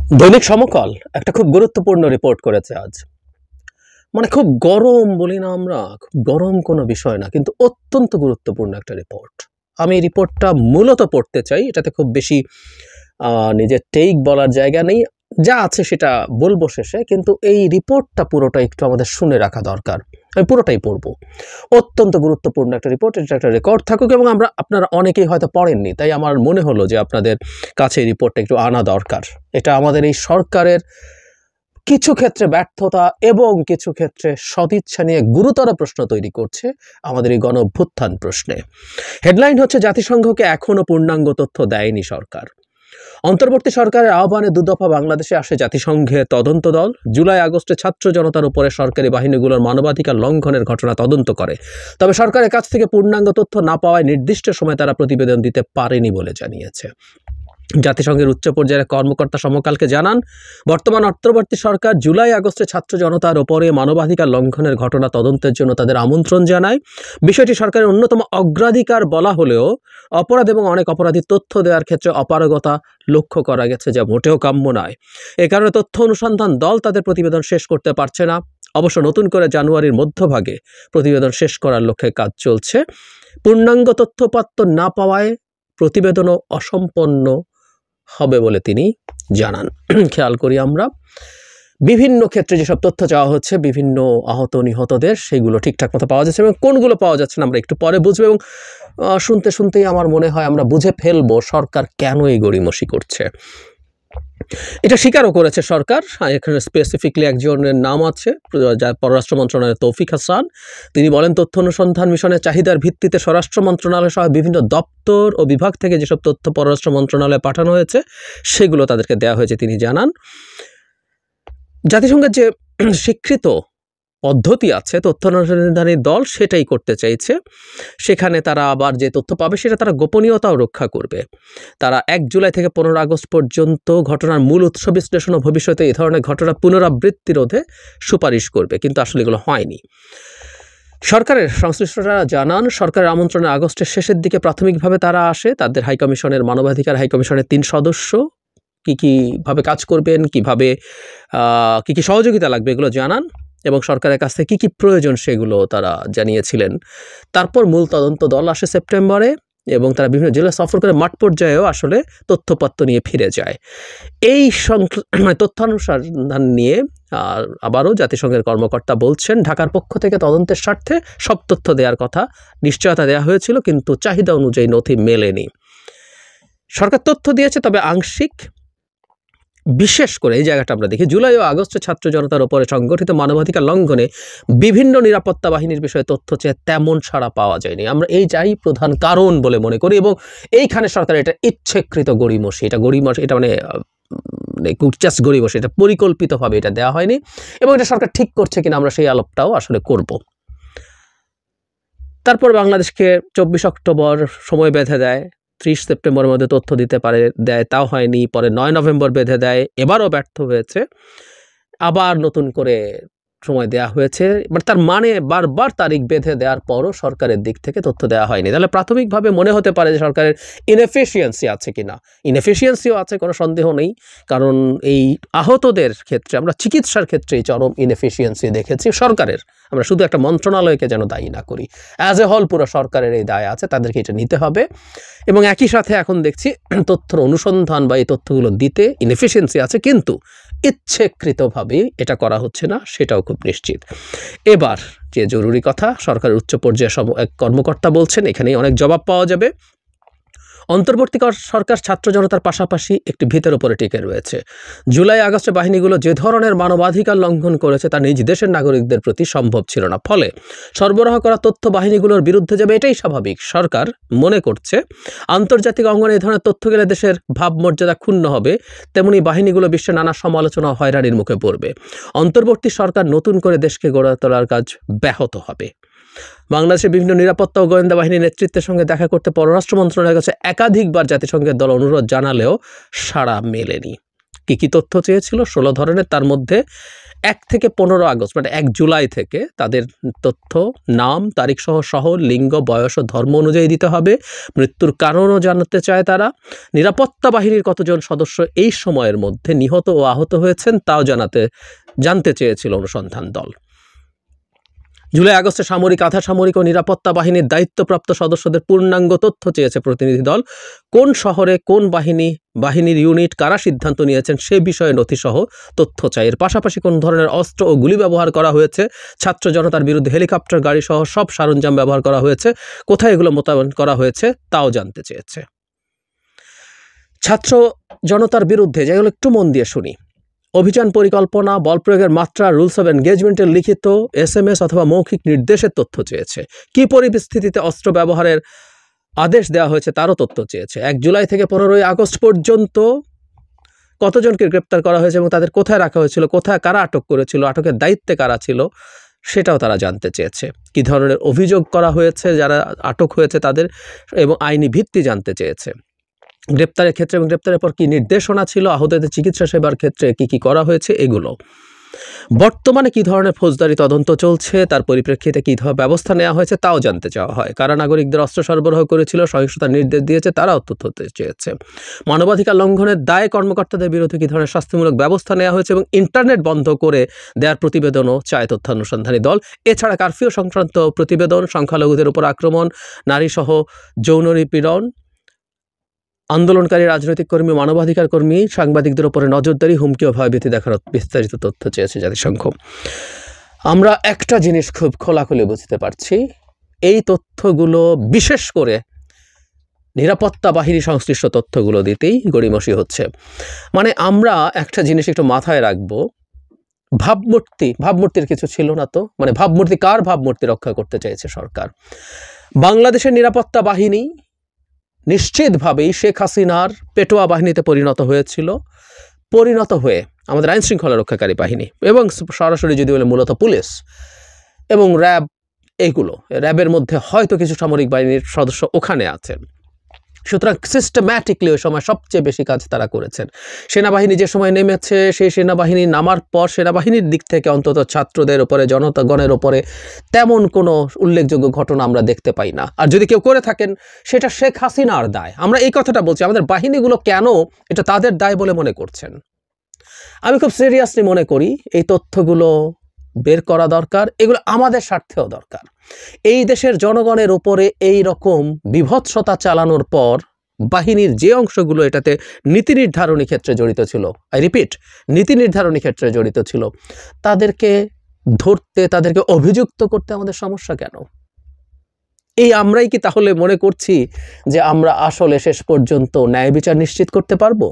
দৈনিক সমকাল একটা খুব গুরুত্বপূর্ণ রিপোর্ট করেছে আজ। মানে খুব গরম বলি না আমরা, খুব গরম কোনো বিষয় না, কিন্তু অত্যন্ত গুরুত্বপূর্ণ একটা রিপোর্ট। আমি এই রিপোর্টটা মূলত পড়তে চাই। এটাতে খুব বেশি নিজের টেক বলার জায়গা নেই, যা আছে সেটা বলবো শেষে, কিন্তু এই রিপোর্টটা পুরোটা একটু আমাদের শুনে রাখা দরকার। আমি পুরোটাই পড়বো। অত্যন্ত গুরুত্বপূর্ণ একটা রিপোর্ট, এটা একটা রেকর্ড থাকুক, এবং আপনারা অনেকেই হয়তো পড়েননি, তাই আমার মনে হলো যে আপনাদের কাছে এই রিপোর্টটা একটু আনা দরকার। এটা আমাদের এই সরকারের কিছু ক্ষেত্রে ব্যর্থতা এবং কিছু ক্ষেত্রে সদিচ্ছা নিয়ে গুরুতর প্রশ্ন তৈরি করছে আমাদের এই গণ অভ্যুত্থান প্রশ্নে। হেডলাইন হচ্ছে, জাতিসংঘকে এখনো পূর্ণাঙ্গ তথ্য দেয়নি সরকার। অন্তর্বর্তী সরকারের আহ্বানে দুদফা বাংলাদেশে আসে জাতিসংঘের তদন্ত দল। জুলাই আগস্টে ছাত্র জনতার উপরে সরকারি বাহিনীগুলোর মানবাধিকার লঙ্ঘনের ঘটনা তদন্ত করে, তবে সরকারের কাছ থেকে পূর্ণাঙ্গ তথ্য না পাওয়ায় নির্দিষ্ট সময় তারা প্রতিবেদন দিতে পারেনি বলে জানিয়েছে। জাতিসংঘের উচ্চ পর্যায়ের কর্মকর্তা সমকালকে জানান, বর্তমান অন্তর্বর্তী সরকার জুলাই আগস্টে ছাত্র জনতার ওপরে মানবাধিকার লঙ্ঘনের ঘটনা তদন্তের জন্য তাদের আমন্ত্রণ জানায়। বিষয়টি সরকারের অন্যতম অগ্রাধিকার বলা হলেও অপরাধ এবং অনেক অপরাধী তথ্য দেওয়ার ক্ষেত্রে অপারগতা লক্ষ্য করা গেছে, যা মোটেও কাম্য নয়। এ কারণে তথ্য অনুসন্ধান দল তাদের প্রতিবেদন শেষ করতে পারছে না। অবশ্য নতুন করে জানুয়ারির মধ্যভাগে প্রতিবেদন শেষ করার লক্ষ্যে কাজ চলছে। পূর্ণাঙ্গ তথ্যপাত্র না পাওয়ায় প্রতিবেদনও অসম্পন্ন হবে বলে তিনি জানান। খেয়াল করি আমরা, বিভিন্ন ক্ষেত্রে যেসব তথ্য চাওয়া হচ্ছে বিভিন্ন আহত নিহতদের, সেগুলো ঠিকঠাক মতো পাওয়া যাচ্ছে, এবং কোনগুলো পাওয়া যাচ্ছে না আমরা একটু পরে বুঝবো। এবং শুনতে শুনতেই আমার মনে হয় আমরা বুঝে ফেলবো সরকার কেন এই গড়িমসি করছে। এটা স্বীকারও করেছে সরকার। এখানে স্পেসিফিকলি একজনের নাম আছে, পররাষ্ট্র মন্ত্রণালয়ের তৌফিক হাসান। তিনি বলেন, তথ্য অনুসন্ধান মিশনের চাহিদার ভিত্তিতে স্বরাষ্ট্র মন্ত্রণালয় সহ বিভিন্ন দপ্তর ও বিভাগ থেকে যেসব তথ্য পররাষ্ট্র মন্ত্রণালয়ে পাঠানো হয়েছে সেগুলো তাদেরকে দেওয়া হয়েছে। তিনি জানান, জাতিসংঘের যে স্বীকৃত পদ্ধতি আছে তথ্য অনুসন্ধানী দল সেটাই করতে চাইছে। সেখানে তারা আবার যে তথ্য পাবে সেটা তারা গোপনীয়তাও রক্ষা করবে। তারা 1 জুলাই থেকে 15 আগস্ট পর্যন্ত ঘটনার মূল উৎস বিশ্লেষণ ও ভবিষ্যতে এই ধরনের ঘটনা পুনরাবৃত্তি রোধে সুপারিশ করবে, কিন্তু আসলে এগুলো হয়নি। সরকারের সংশ্লিষ্টরা জানান, সরকারের আমন্ত্রণে আগস্টের শেষের দিকে প্রাথমিকভাবে তারা আসে। তাদের হাইকমিশনের মানবাধিকার হাইকমিশনের 3 সদস্য কীভাবে কাজ করবেন, কীভাবে কী সহযোগিতা লাগবে এগুলো জানান, এবং সরকারের কাছ থেকে কী প্রয়োজন সেগুলো তারা জানিয়েছিলেন। তারপর মূল তদন্ত দল আসে সেপ্টেম্বরে, এবং তারা বিভিন্ন জেলা সফর করে মাঠ পর্যায়েও আসলে তথ্যপত্র নিয়ে ফিরে যায়। এই তথ্যানুসন্ধান নিয়ে আবারও জাতিসংঘের কর্মকর্তা বলছেন, ঢাকার পক্ষ থেকে তদন্তের স্বার্থে সব তথ্য দেওয়ার কথা নিশ্চয়তা দেওয়া হয়েছিল, কিন্তু চাহিদা অনুযায়ী নথি মেলেনি। সরকার তথ্য দিয়েছে, তবে আংশিক। বিশেষ করে এই জায়গাটা আমরা দেখি, জুলাই ও আগস্টে ছাত্র জনতার উপরে সংগঠিত মানবাধিকার লঙ্ঘনে বিভিন্ন নিরাপত্তা বাহিনীর বিষয়ে তথ্য চেয়ে তেমন সাড়া পাওয়া যায়নি। আমরা এই যাই প্রধান কারণ বলে মনে করি, এবং এইখানে সরকার এটা ইচ্ছেকৃত গড়িমসি, এটা মানে জাস্ট গড়িমসি, এটা পরিকল্পিতভাবে এটা দেওয়া হয়নি, এবং এটা সরকার ঠিক করছে কিনা আমরা সেই আলাপটাও আসলে করব। তারপর বাংলাদেশকে 24 অক্টোবর সময় বেঁধে দেয়, 30 সেপ্টেম্বরের মধ্যে তথ্য দিতে দেয়, তাও হয়নি। পরে 9 নভেম্বর বেঁধে দেয়, এবারও ব্যর্থ হয়েছে। আবার নতুন করে সময় দেওয়া হয়েছে, তার মানে বারবার তারিখ বেঁধে দেওয়ার পরও সরকারের দিক থেকে তথ্য দেওয়া হয়নি। তাহলে প্রাথমিকভাবে মনে হতে পারে যে সরকারের ইনএফিসিয়েন্সি আছে কিনা। ইনএফিসিয়েন্সিও আছে, কোনো সন্দেহ নেই, কারণ এই আহতদের ক্ষেত্রে আমরা চিকিৎসার ক্ষেত্রেই চরম ইনএফিসিয়েন্সি দেখেছি সরকারের। আমরা শুধু একটা মন্ত্রণালয়কে যেন দায়ী না করি, অ্যাজ এ হোল পুরো সরকারের এই দায় আছে, তাদেরকে এটা নিতে হবে। এবং একই সাথে এখন দেখছি তথ্য অনুসন্ধান বা এই তথ্যগুলো দিতে ইনএফিসিয়েন্সি আছে, কিন্তু ইচ্ছেকৃতভাবে এটা করা হচ্ছে না, সেটাও খুব নিশ্চিত। এবার যে জরুরি কথা, সরকারের উচ্চ পর্যায়ে এক কর্মকর্তা বলছেন, এখানেই অনেক জবাব পাওয়া যাবে। অন্তর্বর্তী সরকার ছাত্র জনতার পাশাপাশি একটি ভিতের উপরে টিকে রয়েছে। জুলাই আগস্টে বাহিনীগুলো যে ধরনের মানবাধিকার লঙ্ঘন করেছে তা নিজ দেশের নাগরিকদের প্রতি সম্ভব ছিল না, ফলে সরবরাহ করা তথ্য বাহিনীগুলোর বিরুদ্ধে যাবে, এটাই স্বাভাবিক। সরকার মনে করছে আন্তর্জাতিক অঙ্গনে এই ধরনের তথ্য গেলে দেশের ভাবমর্যাদা ক্ষুণ্ণ হবে, তেমনি বাহিনীগুলো বিশ্বে নানা সমালোচনা ও হয়রানির মুখে পড়বে। অন্তর্বর্তী সরকার নতুন করে দেশকে গড়ে তোলার কাজ ব্যাহত হবে। বাংলাদেশের বিভিন্ন নিরাপত্তা ও গোয়েন্দা বাহিনীর নেতৃত্বের সঙ্গে দেখা করতে পররাষ্ট্র মন্ত্রণালয়ের কাছে একাধিকবার জাতিসংঘের দল অনুরোধ জানালেও সাড়া মেলেনি। কি কি তথ্য চেয়েছিল? 16 ধরনের। তার মধ্যে 1 থেকে 15 আগস্ট মানে 1 জুলাই থেকে তাদের তথ্য, নাম, তারিখ সহ শহর, লিঙ্গ, বয়স ও ধর্ম অনুযায়ী দিতে হবে। মৃত্যুর কারণও জানতে চায় তারা। নিরাপত্তা বাহিনীর কতজন সদস্য এই সময়ের মধ্যে নিহত ও আহত হয়েছেন তাও জানতে চেয়েছিল অনুসন্ধান দল। জুলাই আগস্টে সামরিক, আধা সামরিক ও নিরাপত্তা বাহিনীর দায়িত্বপ্রাপ্ত সদস্যদের পূর্ণাঙ্গ তথ্য চেয়েছে প্রতিনিধি দল। কোন শহরে কোন বাহিনীর ইউনিট কারা সিদ্ধান্ত নিয়েছেন সে বিষয়ে নথিসহ তথ্য চাই। এর পাশাপাশি কোন ধরনের অস্ত্র ও গুলি ব্যবহার করা হয়েছে, ছাত্র জনতার বিরুদ্ধে হেলিকপ্টার গাড়ি সহ সব সরঞ্জাম ব্যবহার করা হয়েছে, কোথায় এগুলো মোতায়েন করা হয়েছে তাও জানতে চেয়েছে। ছাত্র জনতার বিরুদ্ধে যেগুলো একটু মন দিয়ে শুনি। অভিযান পরিকল্পনা, বল প্রয়োগের মাত্রা, রুলস অফ এনগেজমেন্টের লিখিত, SMS অথবা মৌখিক নির্দেশের তথ্য চেয়েছে। কি পরিস্থিতিতে অস্ত্র ব্যবহারের আদেশ দেওয়া হয়েছে তারও তথ্য চেয়েছে। 1 জুলাই থেকে 15 আগস্ট পর্যন্ত কতজনকে গ্রেপ্তার করা হয়েছে এবং তাদের কোথায় রাখা হয়েছিল, কোথায় কারা আটক করেছিল, আটকের দায়িত্বে কারা ছিল সেটাও তারা জানতে চেয়েছে। কি ধরনের অভিযোগ করা হয়েছে যারা আটক হয়েছে তাদের, এবং আইনি ভিত্তি জানতে চেয়েছে। গ্রেপ্তারের ক্ষেত্রে এবং গ্রেপ্তারের পর কি নির্দেশনা ছিল, আহতদের চিকিৎসা সেবার ক্ষেত্রে কি কি করা হয়েছে এগুলো। বর্তমানে কি ধরনের ফৌজদারি তদন্ত চলছে, তার পরিপ্রেক্ষিতে কী ধরনের ব্যবস্থা নেওয়া হয়েছে তাও জানতে চাওয়া হয়। কারা নাগরিকদের অস্ত্র সরবরাহ করেছিল, সহিংসতার নির্দেশ দিয়েছে তারাও তথ্য হতে চেয়েছে। মানবাধিকার লঙ্ঘনের দায়ে কর্মকর্তাদের বিরুদ্ধে কী ধরনের শাস্তিমূলক ব্যবস্থা নেওয়া হয়েছে এবং ইন্টারনেট বন্ধ করে দেওয়ার প্রতিবেদনও চায় তথ্যানুসন্ধানী দল। এছাড়া কারফিউ সংক্রান্ত প্রতিবেদন, সংখ্যালঘুদের উপর আক্রমণ, নারীসহ যৌন নিপীড়ন, আন্দোলনকারী রাজনৈতিক কর্মী, মানবাধিকার কর্মী, সাংবাদিকদের উপরে নজরদারি, হুমকি ও ভয়ভীতি দেখার বিস্তারিত তথ্য চেয়েছে জাতিসংঘ। আমরা একটা জিনিস খুব খোলাখুলি বুঝতে পারছি, এই তথ্যগুলো বিশেষ করে নিরাপত্তা বাহিনী সংশ্লিষ্ট তথ্যগুলো দিতেই গড়িমসি হচ্ছে। মানে আমরা একটা জিনিস একটু মাথায় রাখবো, ভাবমূর্তির কিছু ছিল না তো? মানে ভাবমূর্তি, কার ভাবমূর্তি রক্ষা করতে চাইছে সরকার? বাংলাদেশের নিরাপত্তা বাহিনী নিশ্চিতভাবেই শেখ হাসিনার পেটোয়া বাহিনীতে পরিণত হয়ে আমাদের আইন শৃঙ্খলা রক্ষাকারী বাহিনী এবং সরাসরি যদি বলে মূলত পুলিশ এবং র্যাব, এইগুলো র্যাবের মধ্যে হয়তো কিছু সামরিক বাহিনীর সদস্য ওখানে আছেন। সুতরাং সিস্টেম্যাটিকলি ওই সময় সবচেয়ে বেশি কাজ তারা করেছেন। সেনাবাহিনী যে সময় নেমেছে, সেই সেনাবাহিনী নামার পর সেনাবাহিনীর দিক থেকে অন্তত ছাত্রদের উপরে, জনতাগণের উপরে তেমন কোনো উল্লেখযোগ্য ঘটনা আমরা দেখতে পাই না। আর যদি কেউ করে থাকেন সেটা শেখ হাসিনার দায়। আমরা এই কথাটা বলছি, আমাদের বাহিনীগুলো কেন এটা তাদের দায় বলে মনে করছেন? আমি খুব সিরিয়াসলি মনে করি এই তথ্যগুলো বের করা দরকার, এগুলো আমাদের স্বার্থেও দরকার। এই দেশের জনগণের উপরে এই রকম বিভৎসতা চালানোর পর বাহিনীর যে অংশগুলো এটাতে নীতি নির্ধারণী ক্ষেত্রে জড়িত ছিল, আই রিপিট, নীতি নির্ধারণী ক্ষেত্রে জড়িত ছিল, তাদেরকে ধরতে, তাদেরকে অভিযুক্ত করতে আমাদের সমস্যা কেন? এই আমরাই কি তাহলে মনে করছি যে আমরা আসলে শেষ পর্যন্ত ন্যায় বিচার নিশ্চিত করতে পারবো?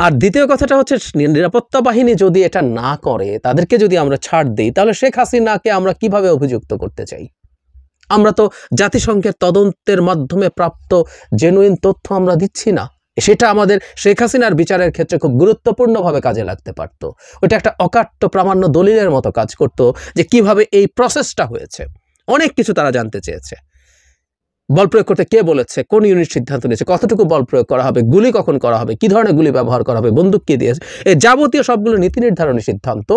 আর দ্বিতীয় কথাটা হচ্ছে, নিরাপত্তা বাহিনী যদি এটা না করে, তাদেরকে যদি আমরা ছাড় দিই, তাহলে শেখ হাসিনাকে আমরা কিভাবে অভিযুক্ত করতে চাই? আমরা তো জাতিসংঘের তদন্তের মাধ্যমে প্রাপ্ত জেনুইন তথ্য আমরা দিচ্ছি না। সেটা আমাদের শেখ হাসিনার বিচারের ক্ষেত্রে খুব গুরুত্বপূর্ণভাবে কাজে লাগতে পারত। ওটা একটা অকাট্য প্রামাণ্য দলিলের মতো কাজ করত, যে কিভাবে এই প্রসেসটা হয়েছে। অনেক কিছু তারা জানতে চেয়েছে। বল প্রয়োগ করতে কে বলেছে, কোন ইউনিট সিদ্ধান্ত নিয়েছে, কতটুকু বল প্রয়োগ করা হবে, গুলি কখন করা হবে, কি ধরনের গুলি ব্যবহার করা হবে, বন্দুক কে দিয়েছে, এই যাবতীয় সবগুলো নীতি নির্ধারণী সিদ্ধান্ত।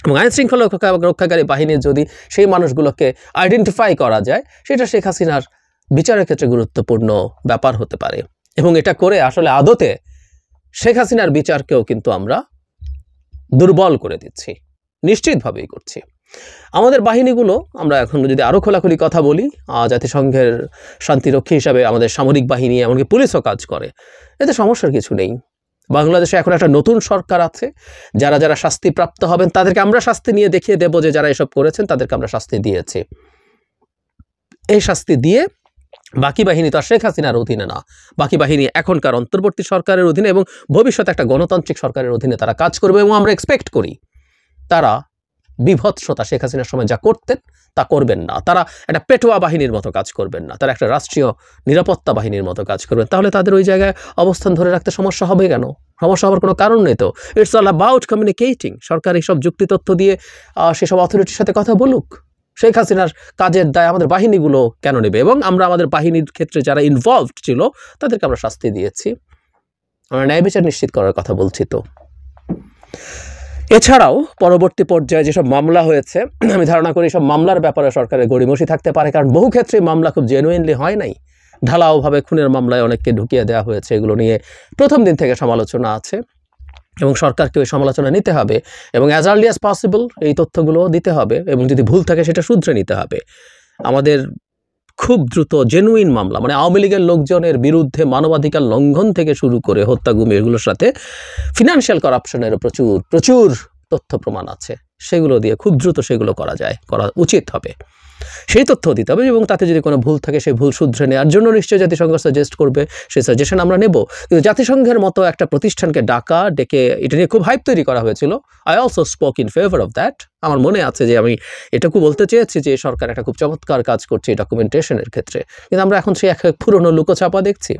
এবং আইন শৃঙ্খলা রক্ষাকারী বাহিনীর যদি সেই মানুষগুলোকে আইডেন্টিফাই করা যায়, সেটা শেখ হাসিনার বিচারের ক্ষেত্রে গুরুত্বপূর্ণ ব্যাপার হতে পারে। এবং এটা করে আসলে আদতে শেখ হাসিনার বিচারকেও কিন্তু আমরা দুর্বল করে দিচ্ছি, নিশ্চিতভাবেই করছি। আমাদের বাহিনীগুলো, আমরা এখন যদি আরও খোলাখুলি কথা বলি, জাতিসংঘের শান্তিরক্ষী হিসাবে আমাদের সামরিক বাহিনী, এমনকি পুলিশও কাজ করে, এতে সমস্যার কিছু নেই। বাংলাদেশে এখন একটা নতুন সরকার আছে, যারা যারা শাস্তিপ্রাপ্ত হবেন তাদেরকে আমরা শাস্তি নিয়ে দেখিয়ে দেব যে যারা এসব করেছেন তাদেরকে আমরা শাস্তি দিয়েছি। এই শাস্তি দিয়ে বাকি বাহিনী তো আর শেখ হাসিনার অধীনে না, বাকি বাহিনী এখনকার অন্তর্বর্তী সরকারের অধীনে এবং ভবিষ্যতে একটা গণতান্ত্রিক সরকারের অধীনে তারা কাজ করবে। এবং আমরা এক্সপেক্ট করি তারা বিভৎসতা শেখ হাসিনার সময় যা করতেন তা করবেন না। তারা একটা পেটোয়া বাহিনীর মতো কাজ করবেন না, তারা একটা রাষ্ট্রীয় নিরাপত্তা বাহিনীর মতো কাজ করবেন। তাহলে তাদের ওই জায়গায় অবস্থান ধরে রাখতে সমস্যা হবে কেন? সমস্যা হওয়ার কোনো কারণ নেই তো। It's all about communicating. সরকার এইসব যুক্তি তথ্য দিয়ে সেসব অথরিটির সাথে কথা বলুক। শেখ হাসিনার কাজের দায় আমাদের বাহিনীগুলো কেন নেবে? এবং আমরা আমাদের বাহিনীর ক্ষেত্রে যারা ইনভলভড ছিল তাদেরকে আমরা শাস্তি দিয়েছি। আমরা ন্যায় বিচার নিশ্চিত করার কথা বলছি তো। এছাড়াও পরবর্তী পর্যায়ে যেসব মামলা হয়েছে, আমি ধারণা করি সব মামলার ব্যাপারে সরকারের গড়িমসি থাকতে পারে, কারণ বহু ক্ষেত্রে মামলা খুব জেনুইনলি হয় নাই। ঢালাওভাবে খুনের মামলায় অনেককে ঢুকিয়ে দেওয়া হয়েছে। এগুলো নিয়ে প্রথম দিন থেকে সমালোচনা আছে এবং সরকারকে ওই সমালোচনা নিতে হবে এবং অ্যাজ আর্লি অ্যাজ পসিবল এই তথ্যগুলো দিতে হবে এবং যদি ভুল থাকে সেটা শুধরে নিতে হবে। আমাদের খুব দ্রুত জেনুইন মামলা, মানে আওয়ামী লীগের লোকজনের বিরুদ্ধে মানবাধিকার লঙ্ঘন থেকে শুরু করে হত্যা, গুম, এগুলোর সাথে ফিনান্সিয়াল করাপশনেরও প্রচুর তথ্য প্রমাণ আছে। সেগুলো দিয়ে খুব দ্রুত সেগুলো করা উচিত হবে, সেই তথ্য দিতে হবে এবং তাতে যদি কোনো ভুল থাকে সেই ভুল শুধরে নেওয়ার জন্য নিশ্চয়ই জাতিসংঘ সাজেস্ট করবে, সেই সাজেশন আমরা নেব। কিন্তু জাতিসংঘের মতো একটা প্রতিষ্ঠানকে ডেকে এটা নিয়ে খুব হাইপ তৈরি করা হয়েছিল। I also spoke in favour of that. আমার মনে আছে যে আমি এটুকু বলতে চেয়েছি যে সরকার একটা খুব চমৎকার কাজ করছে ডকুমেন্টেশনের ক্ষেত্রে, কিন্তু আমরা এখন সেই এক পুরনো লুকোছাপা দেখছি।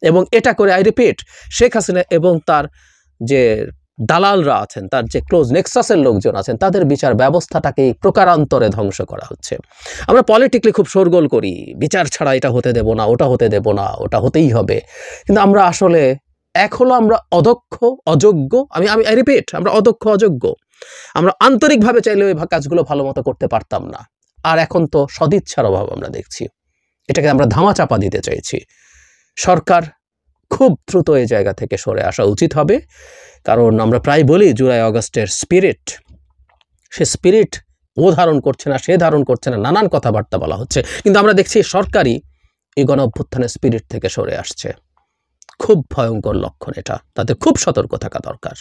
এবং এটা করে আই রিপিট, শেখ হাসিনা এবং তার যে দালালরা আছেন, তার যে ক্লোজ নেক্সাসের লোকজন আছেন, তাদের বিচার ব্যবস্থাটাকে প্রকারান্তরে ধ্বংস করা হচ্ছে। আমরা পলিটিক্যালি খুব শোরগোল করি, বিচার ছাড়া এটা হতে দেব না, ওটা হতে দেব না, ওটা হতেই হবে। কিন্তু আমরা আসলে হলো আমরা অদক্ষ, অযোগ্য। আই রিপিট, আমরা অদক্ষ, অযোগ্য। আমরা আন্তরিকভাবে চাইলে ওই কাজগুলো ভালো মতো করতে পারতাম না। আর এখন তো সদিচ্ছার অভাব আমরা দেখছি, এটাকে আমরা ধামাচাপা দিতে চাইছি। সরকার খুব দ্রুত এই জায়গা থেকে সরে আসা উচিত হবে, কারণ আমরা প্রায় বলি জুলাই আগস্টের স্পিরিট, সে স্পিরিট ও ধারণ করছে না, সে ধারণ করছে না, নানান কথাবার্তা বলা হচ্ছে, কিন্তু আমরা দেখছি সরকারই এই গণ অভ্যুত্থানের স্পিরিট থেকে সরে আসছে। খুব ভয়ঙ্কর লক্ষণ এটা, তাদের খুব সতর্ক থাকা দরকার।